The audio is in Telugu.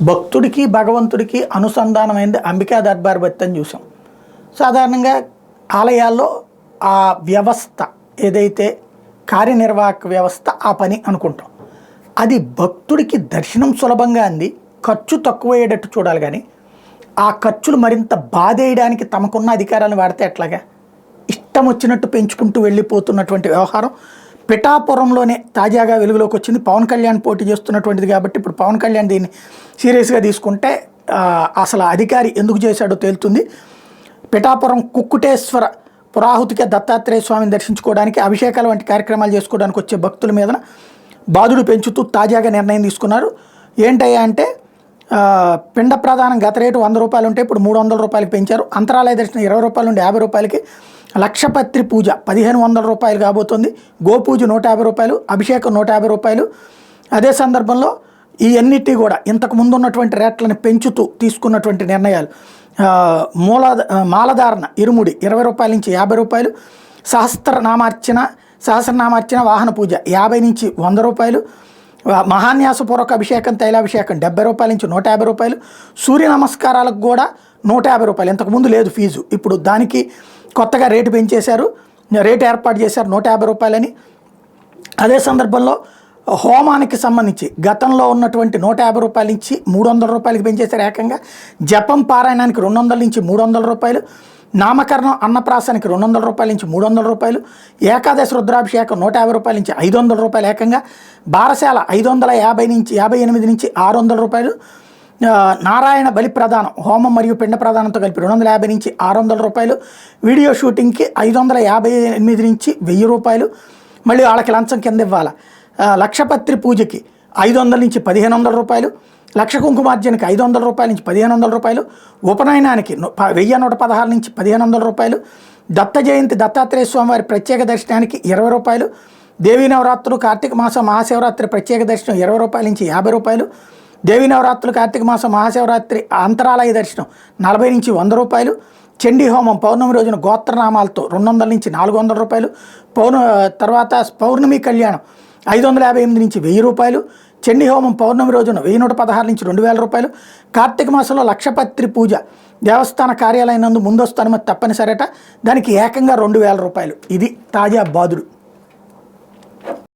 భక్తుడికి భగవంతుడికి అనుసంధానమైంది అంబికా దర్బార్ బత్తి అని చూసాం. సాధారణంగా ఆలయాల్లో ఆ వ్యవస్థ ఏదైతే కార్యనిర్వాహక వ్యవస్థ ఆ పని అనుకుంటాం. అది భక్తుడికి దర్శనం సులభంగా అంది, ఖర్చు తక్కువయ్యేటట్టు చూడాలి. కానీ ఆ ఖర్చులు మరింత బాధేయడానికి తమకున్న అధికారాన్ని వాడితే ఎట్లాగా? ఇష్టం వచ్చినట్టు పెంచుకుంటూ వెళ్ళిపోతున్నటువంటి వ్యవహారం పిఠాపురంలోనే తాజాగా వెలుగులోకి వచ్చింది. పవన్ కళ్యాణ్ పోటీ చేస్తున్నటువంటిది కాబట్టి ఇప్పుడు పవన్ కళ్యాణ్ దీన్ని సీరియస్గా తీసుకుంటే అసలు అధికారి ఎందుకు చేశాడో తేలుతుంది. పిఠాపురం కుక్కుటేశ్వర పురాహుతిక దత్తాత్రేయ స్వామిని దర్శించుకోవడానికి, అభిషేకాలు వంటి కార్యక్రమాలు చేసుకోవడానికి వచ్చే భక్తుల మీద బాధుడు పెంచుతూ తాజాగా నిర్ణయం తీసుకున్నారు. ఏంటయ్యా అంటే పిండ ప్రదానం గత రేటు 100 రూపాయలు ఉంటే ఇప్పుడు 300 రూపాయలకి పెంచారు. అంతరాలయ దర్శనం 20 రూపాయల నుండి 50 రూపాయలకి, లక్షపత్రి పూజ 1500 రూపాయలు కాబోతుంది, గోపూజ 150 రూపాయలు, అభిషేకం 150 రూపాయలు. అదే సందర్భంలో ఈ అన్నిటి కూడా ఇంతకు ముందు ఉన్నటువంటి రేట్లను పెంచుతూ తీసుకున్నటువంటి నిర్ణయాలు. మాలధారణ ఇరుముడి 20 రూపాయల నుంచి 50 రూపాయలు, సహస్రనామార్చన వాహన పూజ 50 నుంచి 100 రూపాయలు, మహాన్యాసపూర్వక అభిషేకం తైలాభిషేకం 70 రూపాయల నుంచి 150 రూపాయలు, సూర్య నమస్కారాలకు కూడా 150 రూపాయలు. ఇంతకుముందు లేదు ఫీజు, ఇప్పుడు దానికి కొత్తగా రేటు పెంచేశారు, రేటు ఏర్పాటు చేశారు 150 రూపాయలని. అదే సందర్భంలో హోమానికి సంబంధించి గతంలో ఉన్నటువంటి 150 రూపాయల నుంచి 300 రూపాయలకి పెంచేశారు ఏకంగా. జపం పారాయణానికి 200 నుంచి 300 రూపాయలు, నామకరణం అన్నప్రాసానికి 200 రూపాయల నుంచి 300 రూపాయలు, ఏకాదశి రుద్రాభిషేకం 150 రూపాయల నుంచి 500 రూపాయలు ఏకంగా, బారశాల 558 నుంచి 600 రూపాయలు, నారాయణ బలి ప్రదానం హోమం మరియు పిండ ప్రదానంతో కలిపి 250 నుంచి 600 రూపాయలు, వీడియో షూటింగ్కి 558 నుంచి 1000 రూపాయలు, మళ్ళీ వాళ్ళకి లంచం కింద ఇవ్వాలి. లక్షపత్రి పూజకి 500 నుంచి 1500 రూపాయలు, లక్ష కుంకుమార్జనకి 500 రూపాయల నుంచి 1500 రూపాయలు, ఉపనయనానికి 1116 నుంచి 1500 రూపాయలు, దత్త జయంతి దత్తాత్రేయ స్వామి వారి ప్రత్యేక దర్శనానికి 20 రూపాయలు, దేవీ నవరాత్రులు కార్తీక మాసం మహాశివరాత్రి ప్రత్యేక దర్శనం 20 రూపాయల నుంచి 50 రూపాయలు, దేవీ నవరాత్రులు కార్తీక మాసం మహాశివరాత్రి అంతరాలయ దర్శనం 40 నుంచి 100 రూపాయలు, చండీ హోమం పౌర్ణమి రోజున గోత్రనామాలతో 200 నుంచి 400 రూపాయలు, తర్వాత పౌర్ణమి కళ్యాణం 558 నుంచి 1000 రూపాయలు, చండీ హోమం పౌర్ణమి రోజున 1116 నుంచి 2000 రూపాయలు, కార్తీక మాసంలో లక్షపత్రి పూజ దేవస్థాన కార్యాలయం నందు ముందస్తు అనుమతి తప్పనిసరట, దానికి ఏకంగా 2000 రూపాయలు. ఇది తాజా బాధుడు.